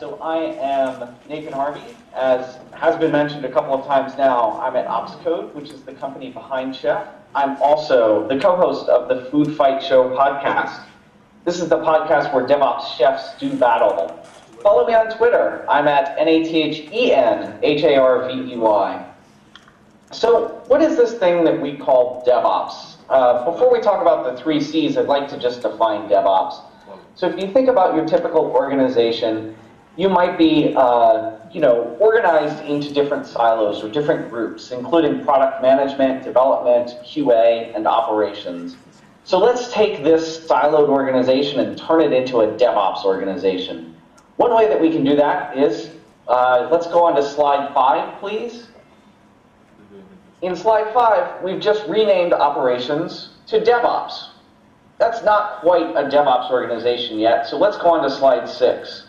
So I am Nathen Harvey. As has been mentioned a couple of times now, I'm at OpsCode, which is the company behind Chef. I'm also the co-host of the Food Fight Show podcast. This is the podcast where DevOps chefs do battle. Follow me on Twitter. I'm at NATHENHARVEY. So what is this thing that we call DevOps? Before we talk about the 3 C's, I'd like to just define DevOps. So if you think about your typical organization, you might be organized into different silos or different groups, including product management, development, QA, and operations. So let's take this siloed organization and turn it into a DevOps organization. One way that we can do that is, let's go on to slide 5, please. In slide 5, we've just renamed operations to DevOps. That's not quite a DevOps organization yet, so let's go on to slide 6.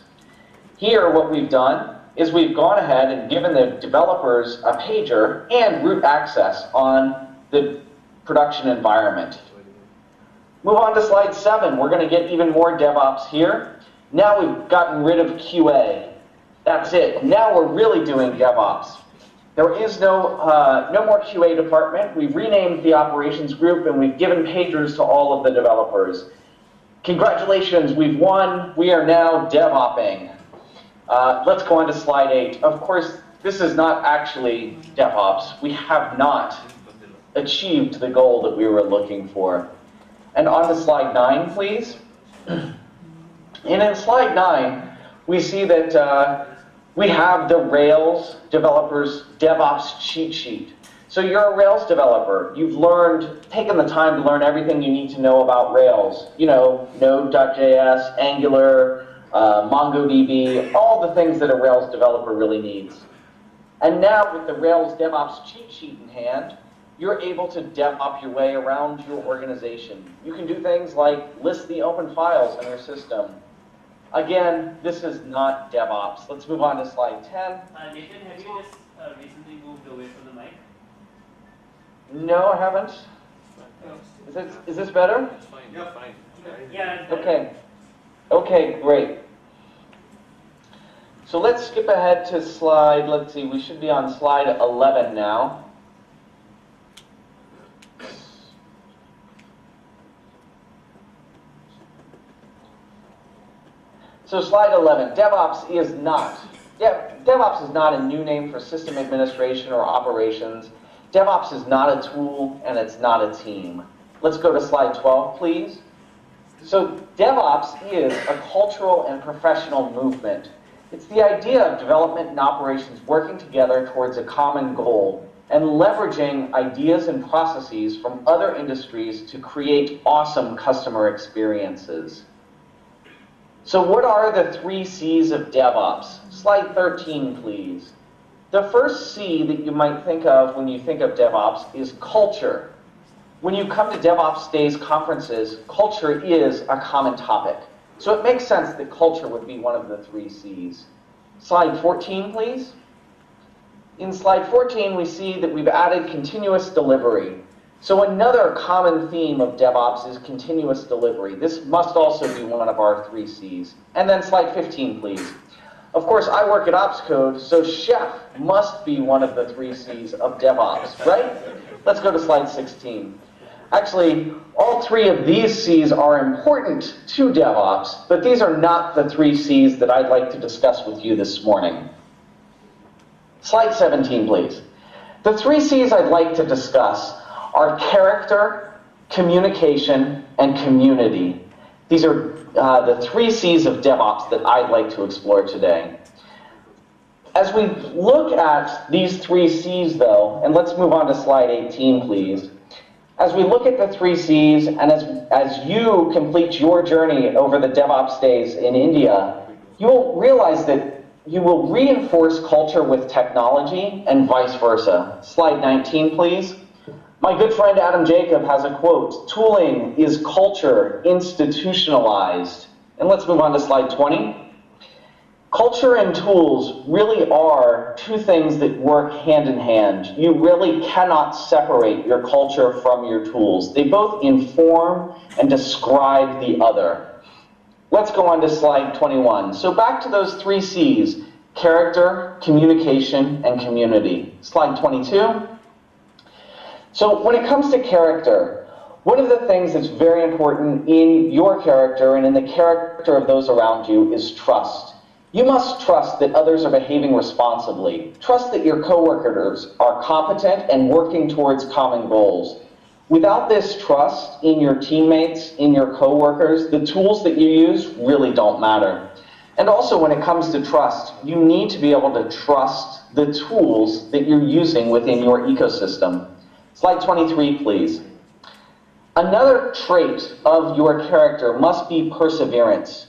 Here, what we've done is we've gone ahead and given the developers a pager and root access on the production environment. Move on to slide 7. We're going to get even more DevOps here. Now we've gotten rid of QA. That's it. Now we're really doing DevOps. There is no more QA department. We've renamed the operations group and we've given pagers to all of the developers. Congratulations, we've won. We are now DevOpping. Let's go on to slide 8. Of course, this is not actually DevOps. We have not achieved the goal that we were looking for. And on to slide 9, please. And in slide 9, we see that we have the Rails developers DevOps cheat sheet. So you're a Rails developer. You've taken the time to learn everything you need to know about Rails. You know, Node.js, Angular, MongoDB, all the things that a Rails developer really needs. And now with the Rails DevOps cheat sheet in hand, you're able to DevOps your way around your organization. You can do things like list the open files in your system. Again, this is not DevOps. Let's move on to slide 10. Nathen, have you just recently moved away from the mic? No, I haven't. Is this better? It's fine. Yeah, fine. Yeah. Okay. Okay, great. So let's skip ahead to slide, let's see, we should be on slide 11 now. So slide 11, DevOps is not a new name for system administration or operations. DevOps is not a tool and it's not a team. Let's go to slide 12, please. So DevOps is a cultural and professional movement. It's the idea of development and operations working together towards a common goal and leveraging ideas and processes from other industries to create awesome customer experiences. So what are the 3 C's of DevOps? Slide 13, please. The first C that you might think of when you think of DevOps is culture. When you come to DevOpsDays conferences, culture is a common topic. So it makes sense that culture would be one of the 3 C's. Slide 14, please. In slide 14, we see that we've added continuous delivery. So another common theme of DevOps is continuous delivery. This must also be one of our 3 C's. And then slide 15, please. Of course, I work at OpsCode, so Chef must be one of the 3 C's of DevOps, right? Let's go to slide 16. Actually, all 3 of these C's are important to DevOps, but these are not the 3 C's that I'd like to discuss with you this morning. Slide 17, please. The 3 C's I'd like to discuss are character, communication, and community. These are the 3 C's of DevOps that I'd like to explore today. As we look at these 3 C's, though, and let's move on to slide 18, please. As we look at the 3 C's, and as you complete your journey over the DevOps days in India, you will realize that you will reinforce culture with technology and vice versa. Slide 19, please. My good friend Adam Jacob has a quote, "Tooling is culture institutionalized." And let's move on to slide 20. Culture and tools really are 2 things that work hand in hand. You really cannot separate your culture from your tools. They both inform and describe the other. Let's go on to slide 21. So back to those 3 C's, character, communication, and community. Slide 22. So when it comes to character, one of the things that's very important in your character and in the character of those around you is trust. You must trust that others are behaving responsibly. Trust that your coworkers are competent and working towards common goals. Without this trust in your teammates, in your coworkers, the tools that you use really don't matter. And also when it comes to trust, you need to be able to trust the tools that you're using within your ecosystem. Slide 23, please. Another trait of your character must be perseverance.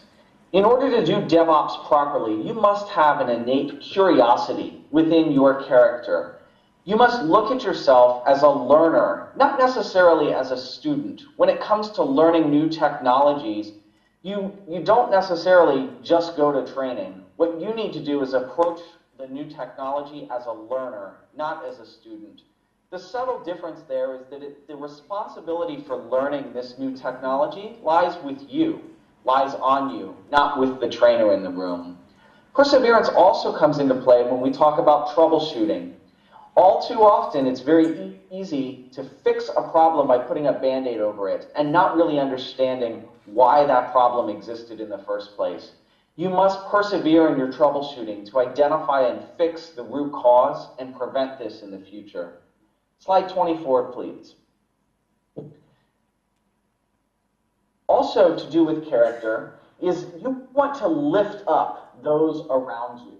In order to do DevOps properly, you must have an innate curiosity within your character. You must look at yourself as a learner, not necessarily as a student. When it comes to learning new technologies, you don't necessarily just go to training. What you need to do is approach the new technology as a learner, not as a student. The subtle difference there is that the responsibility for learning this new technology lies with you, lies on you, not with the trainer in the room. Perseverance also comes into play when we talk about troubleshooting. All too often, it's very easy to fix a problem by putting a Band-Aid over it and not really understanding why that problem existed in the first place. You must persevere in your troubleshooting to identify and fix the root cause and prevent this in the future. Slide 24, please. Also to do with character is you want to lift up those around you.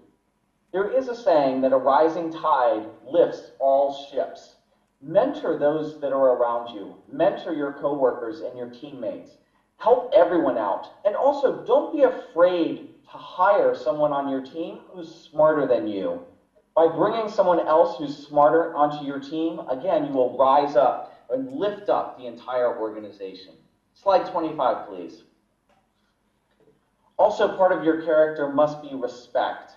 There is a saying that a rising tide lifts all ships. Mentor those that are around you. Mentor your coworkers and your teammates. Help everyone out. And also, don't be afraid to hire someone on your team who's smarter than you. By bringing someone else who's smarter onto your team, again, you will rise up and lift up the entire organization. Slide 25, please. Also, part of your character must be respect.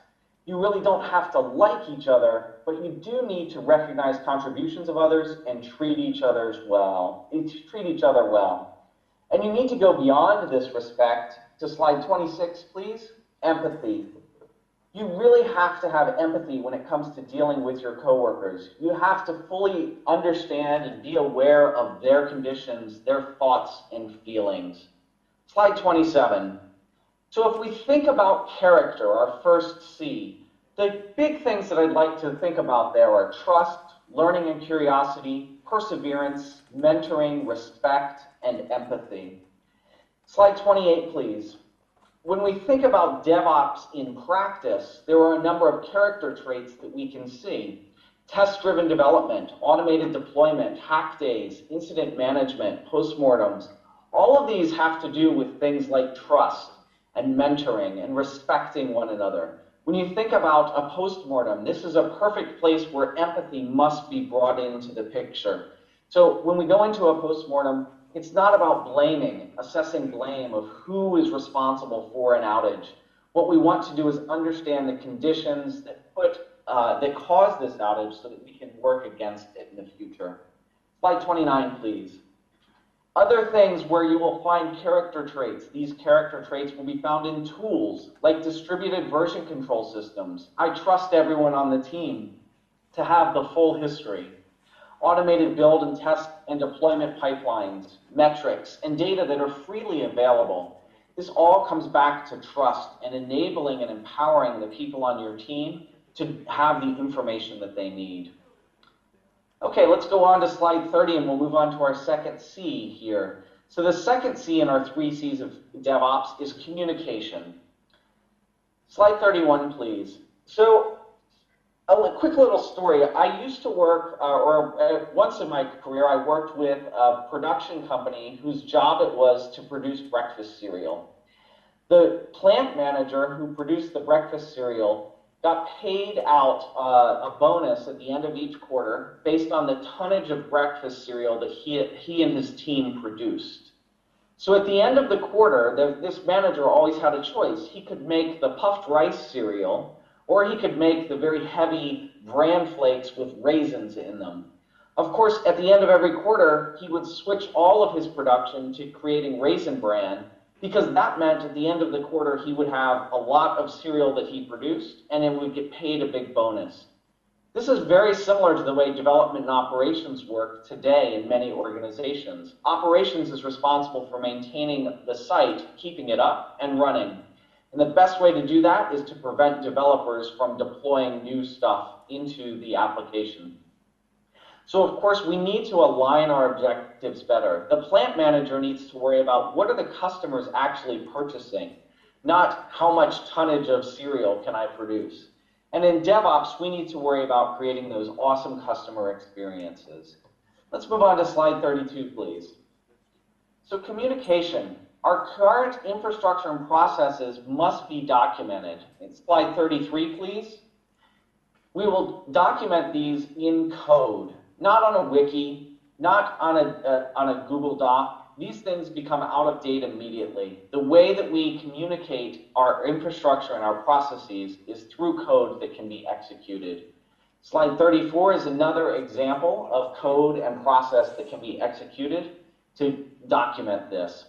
You really don't have to like each other, but you do need to recognize contributions of others and treat each other well. And you need to go beyond this respect to slide 26, please. Empathy. You really have to have empathy when it comes to dealing with your coworkers. You have to fully understand and be aware of their conditions, their thoughts and feelings. Slide 27. So if we think about character, our first C, the big things that I'd like to think about there are trust, learning and curiosity, perseverance, mentoring, respect, and empathy. Slide 28, please. When we think about DevOps in practice, there are a number of character traits that we can see. Test-driven development, automated deployment, hack days, incident management, postmortems. All of these have to do with things like trust and mentoring and respecting one another. When you think about a postmortem, this is a perfect place where empathy must be brought into the picture. So when we go into a postmortem, it's not about blaming, assessing blame of who is responsible for an outage. What we want to do is understand the conditions that cause this outage so that we can work against it in the future. Slide 29, please. Other things where you will find character traits. These character traits will be found in tools like distributed version control systems. I trust everyone on the team to have the full history. Automated build and test and deployment pipelines, metrics, and data that are freely available. This all comes back to trust and enabling and empowering the people on your team to have the information that they need. Okay, let's go on to slide 30 and we'll move on to our second C here. So the second C in our 3 C's of DevOps is communication. Slide 31, please. So a quick little story. I used to work, once in my career, I worked with a production company whose job it was to produce breakfast cereal. The plant manager who produced the breakfast cereal got paid out a bonus at the end of each quarter based on the tonnage of breakfast cereal that he and his team produced. So at the end of the quarter, this manager always had a choice. He could make the puffed rice cereal, or he could make the very heavy bran flakes with raisins in them. Of course, at the end of every quarter, he would switch all of his production to creating raisin bran because that meant at the end of the quarter he would have a lot of cereal that he produced and then would get paid a big bonus. This is very similar to the way development and operations work today in many organizations. Operations is responsible for maintaining the site, keeping it up and running. And the best way to do that is to prevent developers from deploying new stuff into the application. So of course, we need to align our objectives better. The plant manager needs to worry about what are the customers actually purchasing, not how much tonnage of cereal can I produce. And in DevOps, we need to worry about creating those awesome customer experiences. Let's move on to slide 32, please. So communication. Our current infrastructure and processes must be documented. Slide 33, please. We will document these in code, not on a wiki, not on a Google Doc. These things become out of date immediately. The way that we communicate our infrastructure and our processes is through code that can be executed. Slide 34 is another example of code and process that can be executed to document this.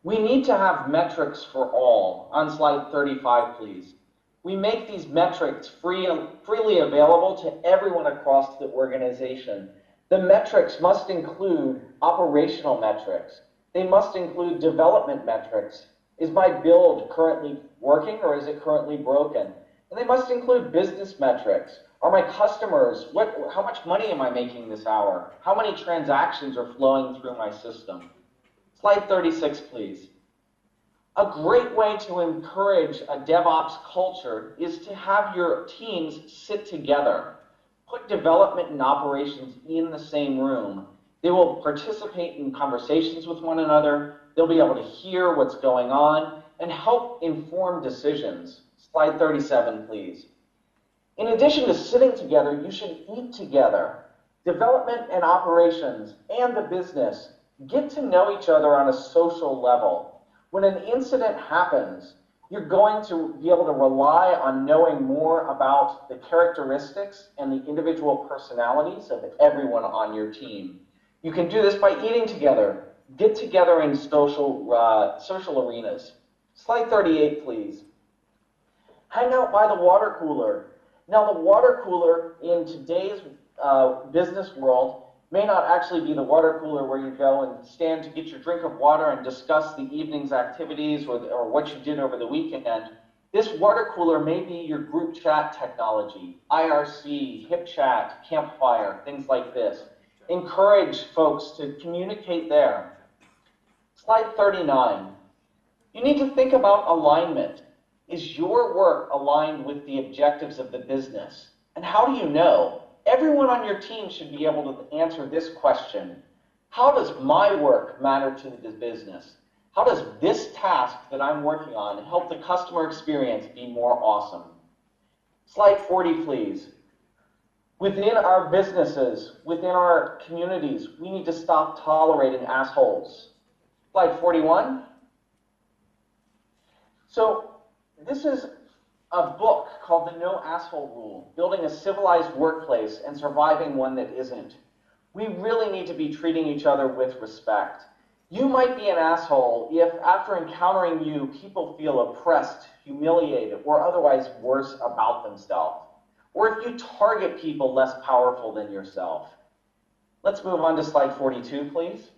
We need to have metrics for all. On slide 35, please. We make these metrics freely available to everyone across the organization. The metrics must include operational metrics. They must include development metrics. Is my build currently working or is it currently broken? And they must include business metrics. Are my customers, how much money am I making this hour? How many transactions are flowing through my system? Slide 36, please. A great way to encourage a DevOps culture is to have your teams sit together. Put development and operations in the same room. They will participate in conversations with one another. They'll be able to hear what's going on and help inform decisions. Slide 37, please. In addition to sitting together, you should eat together. Development and operations and the business get to know each other on a social level. When an incident happens, you're going to be able to rely on knowing more about the characteristics and the individual personalities of everyone on your team. You can do this by eating together. Get together in social arenas. Slide 38, please. Hang out by the water cooler. Now, the water cooler in today's business world may not actually be the water cooler where you go and stand to get your drink of water and discuss the evening's activities or what you did over the weekend. This water cooler may be your group chat technology, IRC, HipChat, Campfire, things like this. Encourage folks to communicate there. Slide 39. You need to think about alignment. Is your work aligned with the objectives of the business? And how do you know? Everyone on your team should be able to answer this question. How does my work matter to the business? How does this task that I'm working on help the customer experience be more awesome? Slide 40, please. Within our businesses, within our communities, we need to stop tolerating assholes. Slide 41. So this is a book called The No Asshole Rule, Building a Civilized Workplace and Surviving One That Isn't. We really need to be treating each other with respect. You might be an asshole if, after encountering you, people feel oppressed, humiliated, or otherwise worse about themselves. Or if you target people less powerful than yourself. Let's move on to slide 42, please.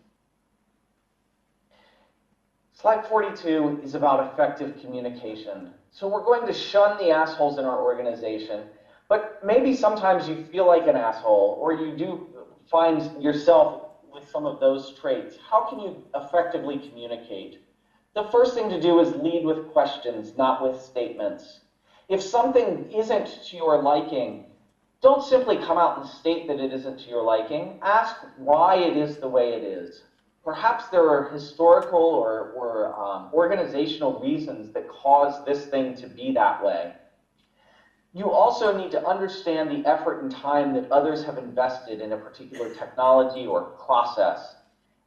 Slide 42 is about effective communication. So we're going to shun the assholes in our organization, but maybe sometimes you feel like an asshole, or you do find yourself with some of those traits. How can you effectively communicate? The first thing to do is lead with questions, not with statements. If something isn't to your liking, don't simply come out and state that it isn't to your liking. Ask why it is the way it is. Perhaps there are historical or organizational reasons that cause this thing to be that way. You also need to understand the effort and time that others have invested in a particular technology or process,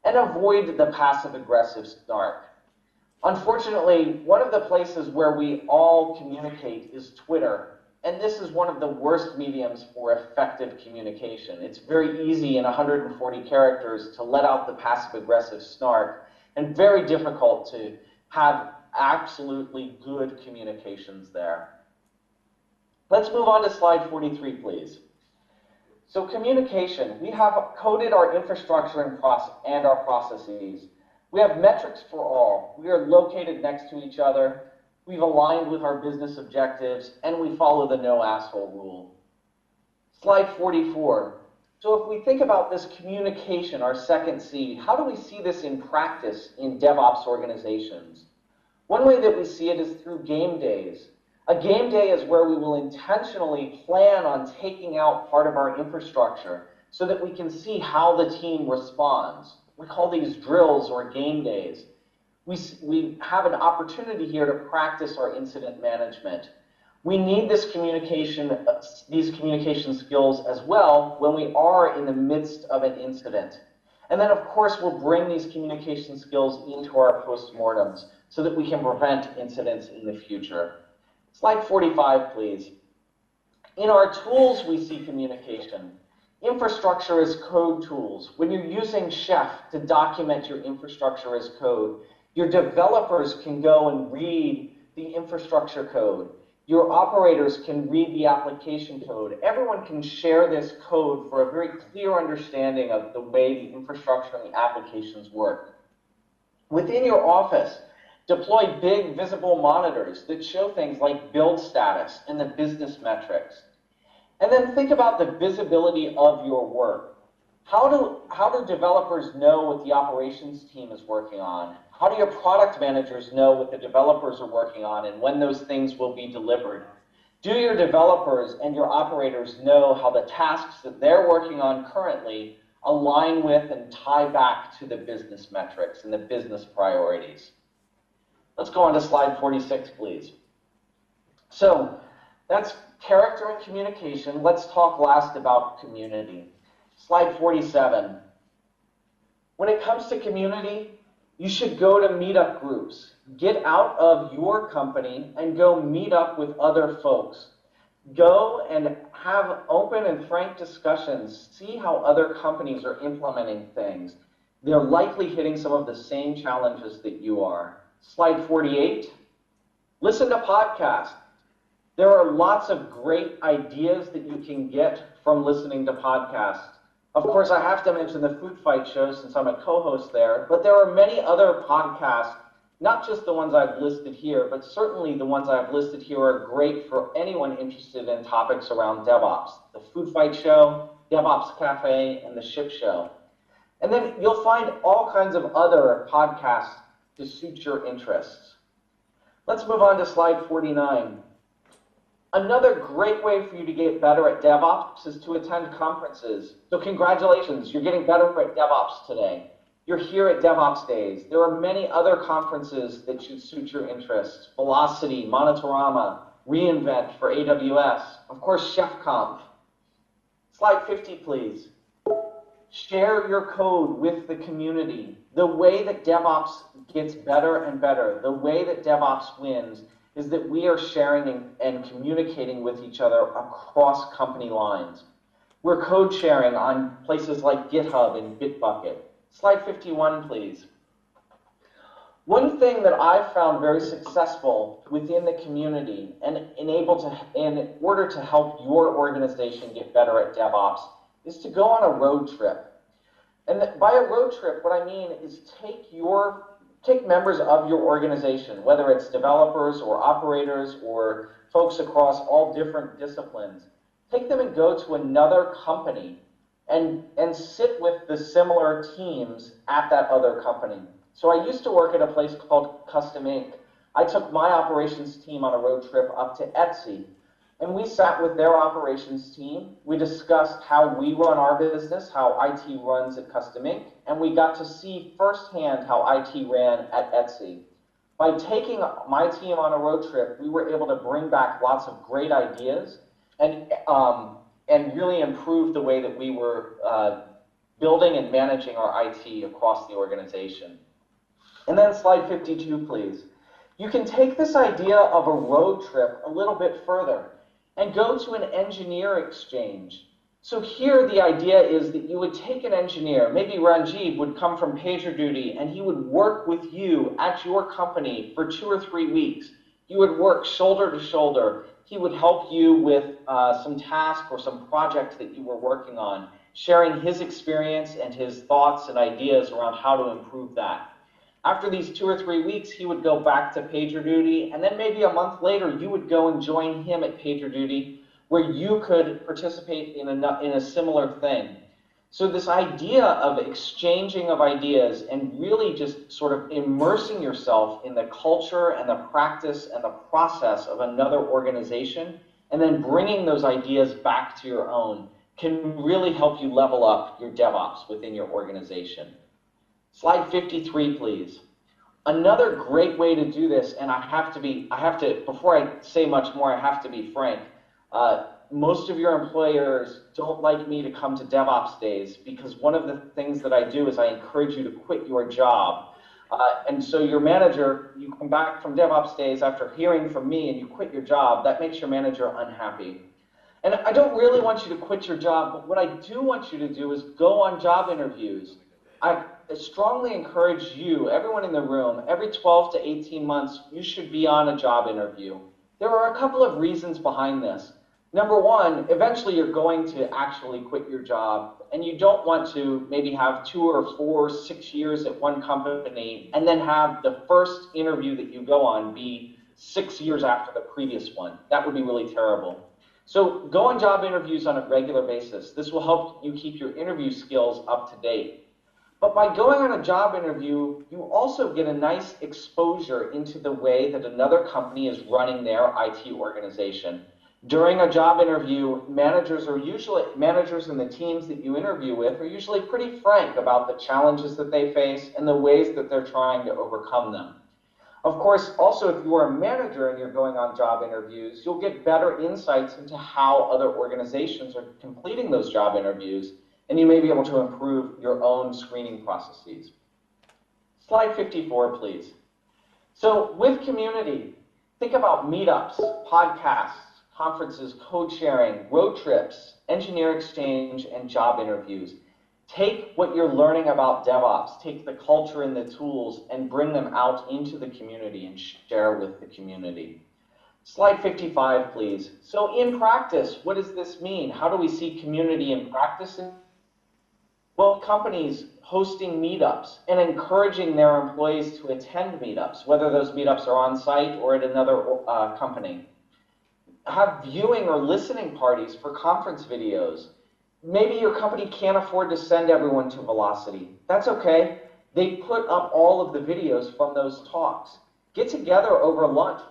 and avoid the passive-aggressive snark. Unfortunately, one of the places where we all communicate is Twitter, and this is one of the worst mediums for effective communication. It's very easy in 140 characters to let out the passive-aggressive snark, and very difficult to have absolutely good communications there. Let's move on to slide 43, please. So communication, we have coded our infrastructure and our processes. We have metrics for all. We are located next to each other. We've aligned with our business objectives, and we follow the no asshole rule. Slide 44. So if we think about this communication, our second C, how do we see this in practice in DevOps organizations? One way that we see it is through game days. A game day is where we will intentionally plan on taking out part of our infrastructure so that we can see how the team responds. We call these drills or game days. We have an opportunity here to practice our incident management. We need these communication skills as well when we are in the midst of an incident. And then, of course, we'll bring these communication skills into our postmortems so that we can prevent incidents in the future. Slide 45, please. In our tools, we see communication. Infrastructure as code tools. When you're using Chef to document your infrastructure as code, your developers can go and read the infrastructure code. Your operators can read the application code. Everyone can share this code for a very clear understanding of the way the infrastructure and the applications work. Within your office, deploy big visible monitors that show things like build status and the business metrics. And then think about the visibility of your work. How do developers know what the operations team is working on? How do your product managers know what the developers are working on and when those things will be delivered? Do your developers and your operators know how the tasks that they're working on currently align with and tie back to the business metrics and the business priorities? Let's go on to slide 46, please. So that's character and communication. Let's talk last about community. Slide 47. When it comes to community, you should go to meetup groups. Get out of your company and go meet up with other folks. Go and have open and frank discussions. See how other companies are implementing things. They're likely hitting some of the same challenges that you are. Slide 48. Listen to podcasts. There are lots of great ideas that you can get from listening to podcasts. Of course, I have to mention the Food Fight show since I'm a co-host there, but there are many other podcasts, not just the ones I've listed here, but certainly the ones I've listed here are great for anyone interested in topics around DevOps. The Food Fight show, DevOps Cafe, and the Ship show. And then you'll find all kinds of other podcasts to suit your interests. Let's move on to slide 49. Another great way for you to get better at DevOps is to attend conferences. So congratulations, you're getting better at DevOps today. You're here at DevOpsDays. There are many other conferences that should suit your interests. Velocity, Monitorama, reInvent for AWS, of course, ChefConf. Slide 50, please. Share your code with the community. The way that DevOps gets better and better, the way that DevOps wins, is that we are sharing and communicating with each other across company lines. We're code sharing on places like GitHub and Bitbucket. Slide 51, please. One thing that I've found very successful within the community and in order to help your organization get better at DevOps is to go on a road trip. And by a road trip, what I mean is take members of your organization, whether it's developers or operators or folks across all different disciplines, take them and go to another company and sit with the similar teams at that other company. So I used to work at a place called Custom Inc. I took my operations team on a road trip up to Etsy, and we sat with their operations team. We discussed how we run our business, how IT runs at Custom Inc., and we got to see firsthand how IT ran at Etsy. By taking my team on a road trip, we were able to bring back lots of great ideas and really improve the way that we were building and managing our IT across the organization. And then slide 52, please. You can take this idea of a road trip a little bit further and go to an engineer exchange. So here the idea is that you would take an engineer, maybe Ranjiv would come from PagerDuty, and he would work with you at your company for 2 or 3 weeks. You would work shoulder to shoulder. He would help you with some task or some project that you were working on, sharing his experience and his thoughts and ideas around how to improve that. After these 2 or 3 weeks, he would go back to PagerDuty, and then maybe a month later, you would go and join him at PagerDuty, where you could participate in a similar thing. So this idea of exchanging of ideas and really just sort of immersing yourself in the culture and the practice and the process of another organization, and then bringing those ideas back to your own, can really help you level up your DevOps within your organization. Slide 53, please. Another great way to do this, and before I say much more, I have to be frank. Most of your employers don't like me to come to DevOps Days because one of the things that I do is I encourage you to quit your job. And so your manager, you come back from DevOps Days after hearing from me and you quit your job, that makes your manager unhappy. And I don't really want you to quit your job, but what I do want you to do is go on job interviews. I strongly encourage you, everyone in the room, every 12 to 18 months, you should be on a job interview. There are a couple of reasons behind this. Number one, eventually you're going to actually quit your job, and you don't want to maybe have 2 or 4, 6 years at one company and then have the first interview that you go on be 6 years after the previous one. That would be really terrible. So go on job interviews on a regular basis. This will help you keep your interview skills up to date. But by going on a job interview, you also get a nice exposure into the way that another company is running their IT organization. During a job interview, managers in the teams that you interview with are usually pretty frank about the challenges that they face and the ways that they're trying to overcome them. Of course, also, if you are a manager and you're going on job interviews, you'll get better insights into how other organizations are completing those job interviews, and you may be able to improve your own screening processes. Slide 54, please. So with community, think about meetups, podcasts, conferences, code sharing, road trips, engineer exchange, and job interviews. Take what you're learning about DevOps, take the culture and the tools, and bring them out into the community and share with the community. Slide 55, please. So in practice, what does this mean? How do we see community in practice? Well, companies hosting meetups and encouraging their employees to attend meetups, whether those meetups are on site or at another company. Have viewing or listening parties for conference videos. Maybe your company can't afford to send everyone to Velocity. That's okay. They put up all of the videos from those talks. Get together over lunch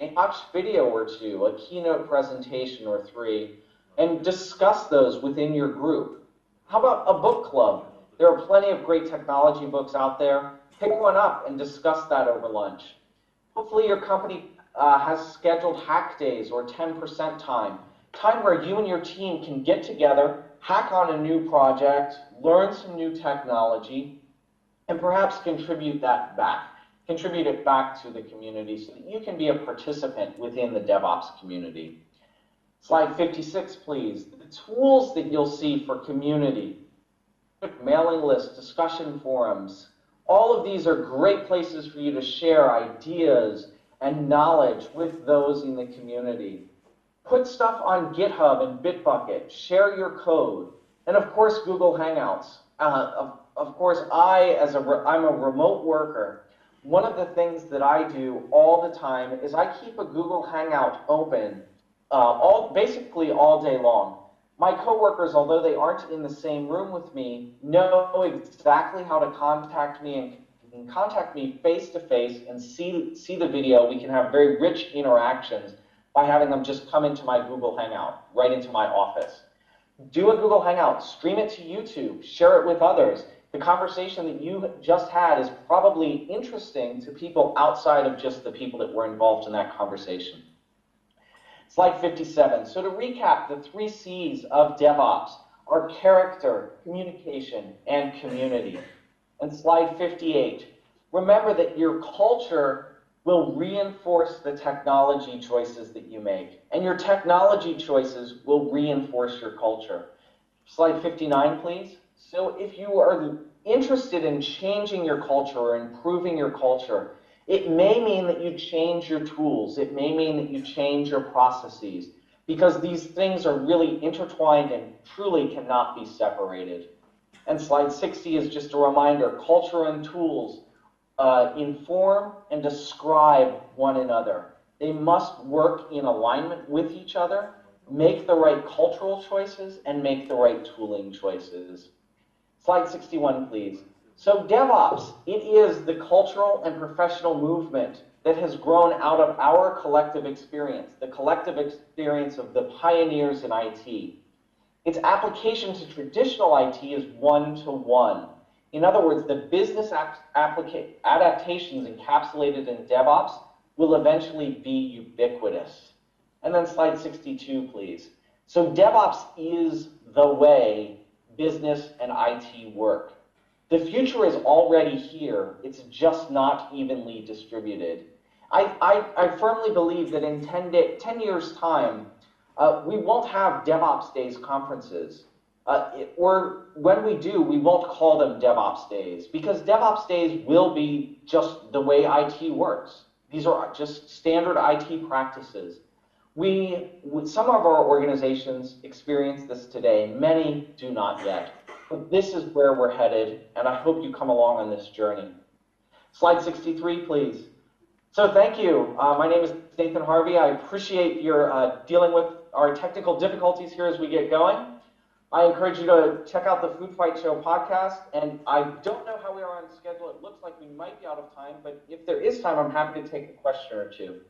and watch video or two, a keynote presentation or 3, and discuss those within your group. How about a book club? There are plenty of great technology books out there. Pick one up and discuss that over lunch. Hopefully your company has scheduled hack days or 10% time where you and your team can get together, hack on a new project, learn some new technology, and perhaps contribute it back to the community so that you can be a participant within the DevOps community. Slide 56, please. The tools that you'll see for community, mailing lists, discussion forums, all of these are great places for you to share ideas and knowledge with those in the community. Put stuff on GitHub and Bitbucket, share your code, and of course Google Hangouts. Of course, I'm a remote worker. One of the things that I do all the time is I keep a Google Hangout open basically all day long. My coworkers, although they aren't in the same room with me, know exactly how to contact me and can contact me face-to-face and see the video. We can have very rich interactions by having them just come into my Google Hangout, right into my office. Do a Google Hangout, stream it to YouTube, share it with others. The conversation that you just had is probably interesting to people outside of just the people that were involved in that conversation. Slide 57. So to recap, the 3 C's of DevOps are character, communication, and community. And slide 58. Remember that your culture will reinforce the technology choices that you make. And your technology choices will reinforce your culture. Slide 59, please. So if you are interested in changing your culture or improving your culture, it may mean that you change your tools. It may mean that you change your processes, because these things are really intertwined and truly cannot be separated. And slide 60 is just a reminder, culture and tools inform and describe one another. They must work in alignment with each other, make the right cultural choices, and make the right tooling choices. Slide 61, please. So DevOps, it is the cultural and professional movement that has grown out of our collective experience, the collective experience of the pioneers in IT. Its application to traditional IT is one-to-one. In other words, the business adaptations encapsulated in DevOps will eventually be ubiquitous. And then slide 62, please. So DevOps is the way business and IT work. The future is already here. It's just not evenly distributed. I firmly believe that in 10 years' time, we won't have DevOpsDays conferences. Or when we do, we won't call them DevOps Days, because DevOps Days will be just the way IT works. These are just standard IT practices. Some of our organizations experience this today. Many do not yet. But this is where we're headed, and I hope you come along on this journey. Slide 63, please. So thank you. My name is Nathen Harvey. I appreciate your dealing with our technical difficulties here as we get going. I encourage you to check out the Food Fight Show podcast, and I don't know how we are on schedule. It looks like we might be out of time, but if there is time, I'm happy to take a question or two.